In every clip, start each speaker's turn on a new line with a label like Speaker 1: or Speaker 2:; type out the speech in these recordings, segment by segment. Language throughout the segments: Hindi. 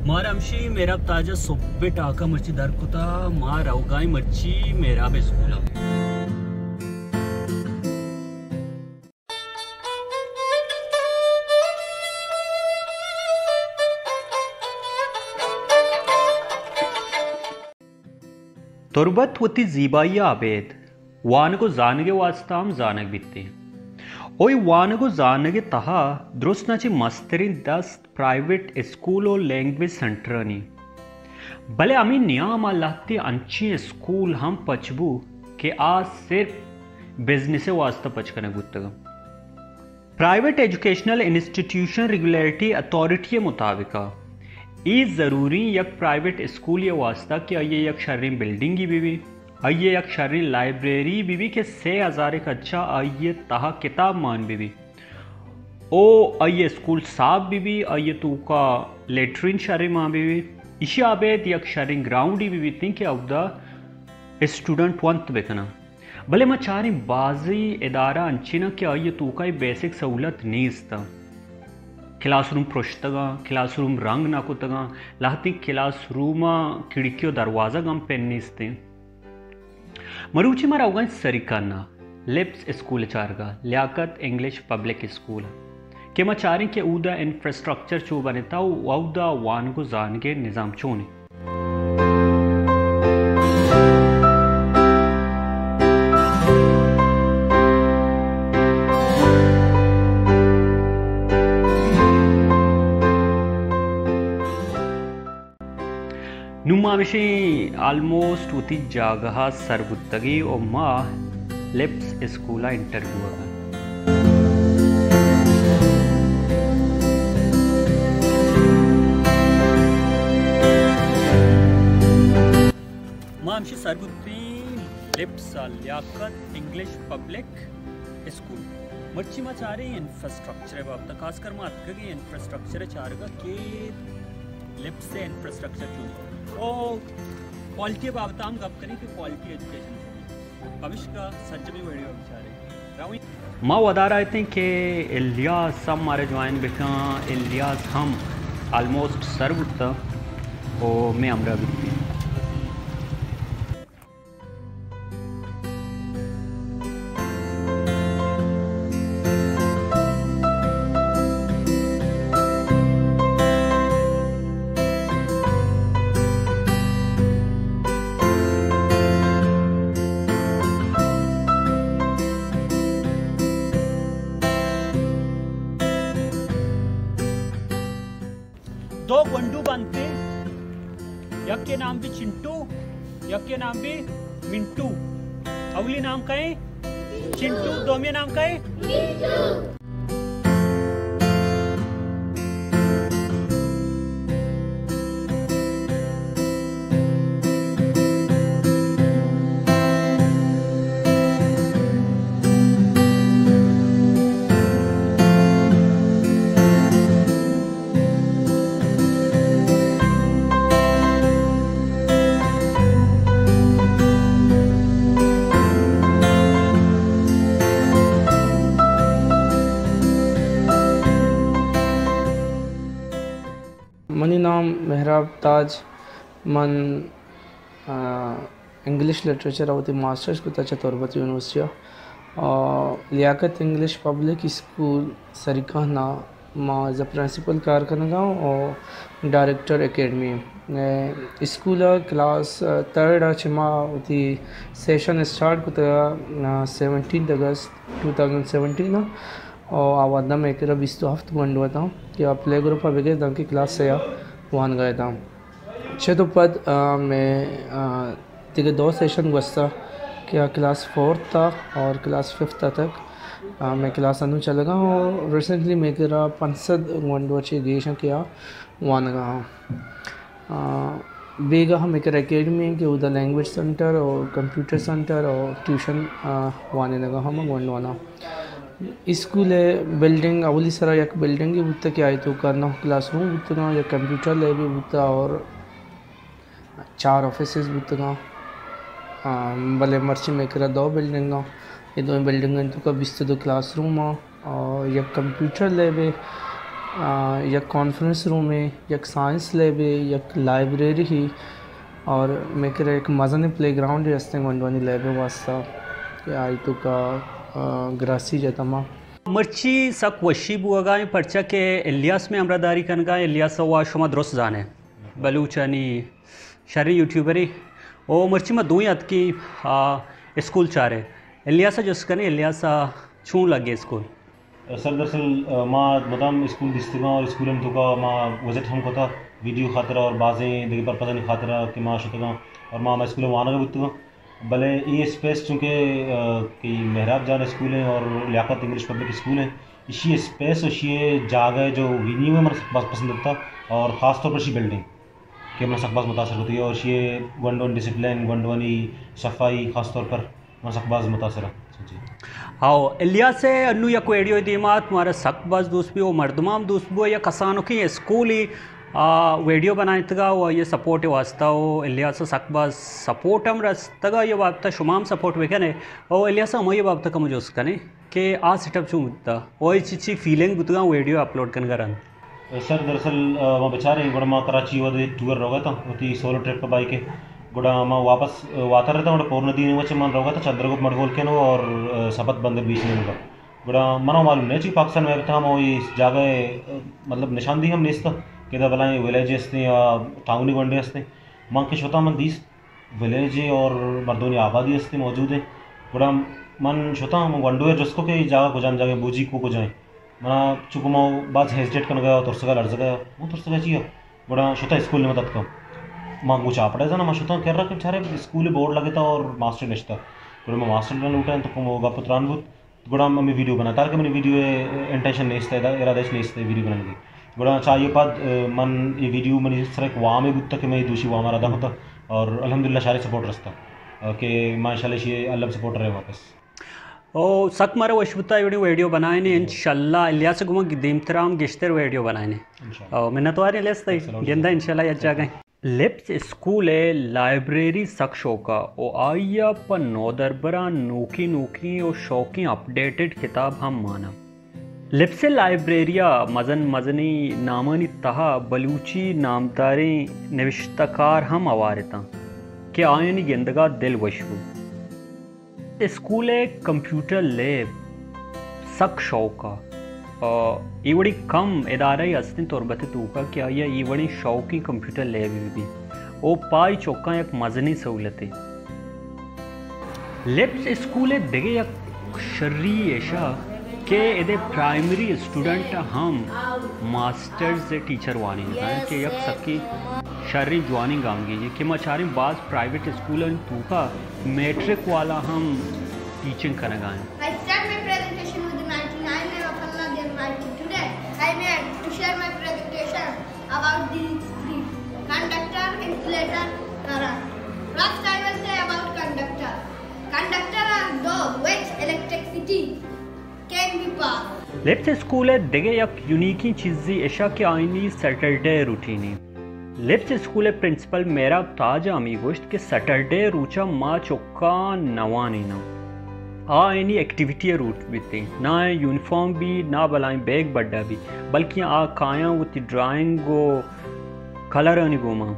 Speaker 1: मारमशी मेरा ताजा सोब्बे टाका मर्ची दर कुता मार अवगाई मर्ची मेरा बे स्कूला तुरबत होती जीबाई आबेद वानगो जानगे वास्ताम जानक बित्ते ओई वानगो जानगे तहा द्रुस्नाची मस्तरीन दस्त प्राइवेट स्कूल और लैंग्वेज सेंटरनी भले अमी नियाम अल्लाहती अंची स्कूल हम पचबू के आज सिर्फ बिजनेस वास्ता पचकने गुत्तगा private educational institution regulatory authority के मुताबिक इस ज़रूरी यक प्राइवेट स्कूल ये वास्ता कि आइए यक शर्री बिल्डिंग की भी आइए यक शर्री लाइब्रेरी भी के 6,000 एक अच्छा आइए तहा किताब मान भी ओ आइए स्कूल साहब भी आइए तू का लेटरिन शर्री माँ भी इशी आबेद यक शर्री ग्राउंड ही भी थी कि अवदा स्टूडेंट वंत बेकना भले मैं चारी बाजी इदारा अंचिना कि आइए तू का बेसिक सहूलत नीस्ता क्लासरूम प्रोश्तगा क्लासरूम रंग नाकुतगा लाहती क्लासरूम खिड़कियों दरवाजा गम पेन्निस्ते मरूची मारा उगा सरिकाना लिप्स स्कूल चारगा लियाकत इंग्लिश पब्लिक स्कूल के मचारी के उदा इंफ्रास्ट्रक्चर चो बनेता उदा वान को जान के निज़ाम चोने नुमाविशी आलमोस्ट उती जागह सरबुत्तगी और माँ लिप्स स्कूला इंटरव्यू मामशी सरबुत्ती लिप्स लियाकत इंग्लिश पब्लिक स्कूल मर्ची मचारे इंफ्रास्ट्रक्चर बाबत खासकर मात की इंफ्रास्ट्रक्चर चारगा के लिप्स से इंफ्रास्ट्रक्चर चुनी और क्वालिटी बाबत हम गप करें कि क्वालिटी एजुकेशन भविष्य का सच में वीडियो बेचारे माँ बता रहे थे कि इलियास हम हमारे ज्वाइन बेटा इलियास हम ऑलमोस्ट सर्व था और मैं अमरा भी दो गुंडू बनते यक के नाम भी चिंटू यक के नाम भी मिंटू अगली नाम का है चिंटू दोमे नाम का है मिंटू
Speaker 2: मनी नाम मेहराब ताज मन इंग्लिश लिटरेचर और मास्टर्स को तचा Turbat university Liaquat English public school सरिकाना माँ एज अ प्रिंसिपल कारखाना और director academy school class third चिमा उती सेशन स्टार्ट को 17 अगस्त 2017 और आवादा में एक 20 हफ्ते मंडवा था कि प्ले ग्रुप बेगे दम की क्लास से वहाँ गए था छः तो पद मैं तिगे 2 सेशन बसता क्या क्लास 4 था और क्लास 5 तक मैं क्लास अनु चलेगा और रिसेंटली मैं करा 5 मंडवाची गेशन किया वहाँ गया बेगा हम एक एकेडमी के उधर लैंग्वेज सेंटर और कंप्यूटर सेंटर और ट्यूशन वाने लगा हम मंडवाना स्कूल बिल्डिंग अवली सरा एक बिल्डिंग ही बुत्ता क्या तो करना क्लासरूम बुत्ता या कंप्यूटर लैब बुत्ता और 4 ऑफिसेस बुत्ता भले मर्ची में करा 2 बिल्डिंग ये 2 बिल्डिंग तो का 20 क्लासरूम और या कंप्यूटर लैब एक कॉन्फ्रेंस रूम है, एक साइंस लैब है, एक लाइब्रेरी है और मेरे एक मज़न प्ले ग्राउंड है वंडवानी लैब वास्ता कि आई तो का ग्रासी जतमा
Speaker 1: मर्ची सक वशी बुआगाय परचा के इलियास में अमरादारी कनगा इलियास वा शुमा दुरुस्त जाने बलूचनी शरी यूट्यूबरी ओ मर्ची में दो याद की स्कूल चारे इलियास जसकने इलियास छू लगे स्कूल
Speaker 3: सर दरअसल माँ मदाम स्कूल दिस्तिमा और स्कूल में तो का माँ विजिट हमको था वीडियो खातरा और बाजें देखी पर पता नहीं खातरा कि माँ शुतगा और माँ स्कूल में आना का बुतगा भले ये स्पेस चूँकि कि मेहराब जान स्कूल है और लियाकत इंग्लिश पब्लिक स्कूल है इसी स्पेस और ये जगह जो विन्यू है मेरे पसंद आता और ख़ास तौर पर इसी बिल्डिंग के मेरे सकबाज मुतासर होती है और ये वन वन डिसिप्लिन वन वनी सफाई ख़ास तौर पर मेरे सकबाज मुतासर है।
Speaker 1: हाँ इलिया से अन्नू या कोई एडियो दीमात तुम्हारा सकबाज दोस्त भी हो मर्दमाम दोस्त भी हो या कसानों की स्कूल ही वीडियो बनाए तगा वो ये सपोर्ट वास्ता हो इलिया से सकबाज सपोर्ट हम रस्तगा ये बाबता शुमाम सपोर्ट वे क्या और इलिया से हम ये बाबता का मुझे उसका नहीं कि आ सेटअप चूँ बुता वो अच्छी फीलिंग बुतगा वीडियो अपलोड करने का
Speaker 3: सर दरअसल वहाँ बेचारे गुड़ा माँ कराची वो टूर रहोगा था वो सोलो ट्रिप पर बाइक है गुड़ा माँ वापस वाता रहता गुड़ा पौर नदी वच्चे मन रहोगा था चंद्रगुप्त मडगोल के नो और सपत बंदर बीच में होगा गुड़ा मना मालूम नहीं चीज पाकिस्तान में था हम इस जगह मतलब निशान दी हम नहीं कि भला विलेजेस थे या टाउनी वनडे हंसते माँ के शोता मन दीस विलेज और मर्दोनी आबादी हंसते मौजूद है गुड़ा मन शोता हम वनडो है जिसको कि जगह को जान जगह बूझी को जाए मना चूँकि मैं बात हेजिटेट करने गया तो उसका लड़ गया वो तो उसका चाहिए बड़ा शोता स्कूल में मदद का माँ कुछ आपड़ा था ना मैं शोता कह रहा कि बेचारे स्कूल बोर्ड लगे था और मास्टर निश्ता गुड़ा मैं मास्टर प्लान उठा तो होगा पुत्रानभूत गुड़ा मैं वीडियो बना तार के मैंने वीडियो इंटेंशन नहीं था इरादेश नहीं थे वीडियो बनाने की गुड़ा चाहिए पद मन ये वीडियो मैंने इस तरह वहाँ में गुत्ता कि मैं दूसरी वहाँ मारा था होता और अल्हम्दुलिल्लाह सारे सपोर्ट रस्ता कि माशाल्लाह ये अल्लाह सपोर्ट रहे वापस
Speaker 1: ओ सक मारे वशबुता वीडियो बनाए ने इंशाल्लाह इलिया से गुमा दीमतराम गिश्तर वीडियो बनाए ने और मैंने तो आ रही लेस तई गेंदा इंशाल्लाह या जगह लिप्स स्कूल है लाइब्रेरी सक शौका ओ आया पर नौदरबरा नोकी नोकी और शौकी अपडेटेड किताब हम माना लिप्स लाइब्रेरिया मजन मजनी नामनी तहा बलूची नामदारी नविश्तकार हम अवारता के आयनी गेंदगा दिल वशबू स्कूल है कंप्यूटर लैब सक शौका इवड़ी कम इदारा ही अस्तिन तौरबत तूका क्या या इवड़ी शौकी कंप्यूटर लैब भी ओ पाई चौका एक मजनी सहूलत है लिप्स स्कूल है देगे या शर्री ऐशा के इधे प्राइमरी स्टूडेंट हम मास्टर्स टीचर वानी हैं कि यक सबकी शर्री जवानी गांगी कि मचारे बाज प्राइवेट स्कूल तूका मैट्रिक वाला हम टीचिंग करने गए
Speaker 4: I start my presentation with the 99 name of Allah the Almighty. Today I am here to share my presentation about the conductor, insulator, current. First I will say about conductor. Conductor are those which electricity can be passed.
Speaker 1: Lips school है देगे एक यूनिकी चीज़ी ऐशा के आईनी सैटरडे रूटीनी लिप्स स्कूल है प्रिंसिपल मेरा ताजा अमी गोश्त के सैटरडे रूचा माँ चौका नवानी ना आईनी एक्टिविटी रूट बीते ना यूनिफॉर्म भी ना बलाई बैग बड्डा भी बल्कि आ काया वो ड्राइंग गो कलर आनी गोमा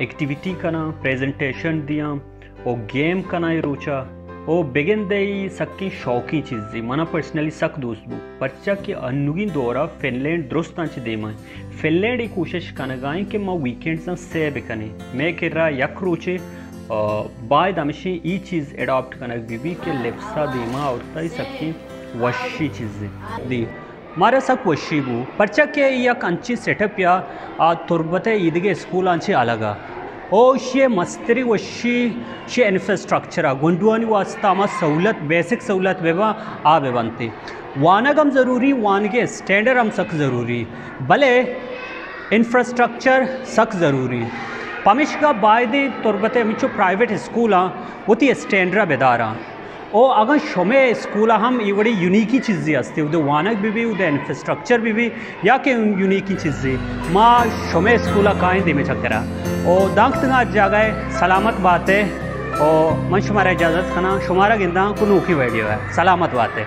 Speaker 1: एक्टिविटी करना प्रेजेंटेशन दिया और गेम करना रूचा ओ बिगिन दे सक्की शौकी चीज़ी मना पर्सनली सक दोस्त बु पर्चा के अनुगी दौरा फिनलैंड दुरुस्त आंच देमा फिनलैंड एक कोशिश कनगाएं कि मैं वीकेंड से सेब कने मैं कह रहा यक रोचे बाद हमेशा ये चीज़ एडॉप्ट कनक बीबी के लिप्सा देमा और तई सक्की वशी चीज़ें दी मारे सक वशी बु पर्चा के यक अंची सेटअप या तुरबते ईदगे स्कूल आंचे अलगा ओ शे मस्तरी वशी शे इंफ्रास्ट्रक्चर गुंडवानी वास्ता मा सहूलत बेसिक सहूलत बेबा आ बेबंती वानगम ज़रूरी वानगे स्टैंडर्ड हम सक ज़रूरी भले इंफ्रास्ट्रक्चर सक ज़रूरी पमिश का बायदे तुरबते मिचो प्राइवेट स्कूल वो ती स्टैंडर्ड बेदारा ओ अगर शमे स्कूल हम ये बड़ी यूनिकी चीज़ें असते उदे वानक भी उदे इंफ्रास्ट्रक्चर भी या के यूनिकी चीज़ें माँ शमे स्कूल काएँ दे में चक्करा ओ दांग तंगा जगह सलामत बात है और मन शुमारा इजाज़त खाना शुमारा गिंदा को नोकी वीडियो है सलामत बात है।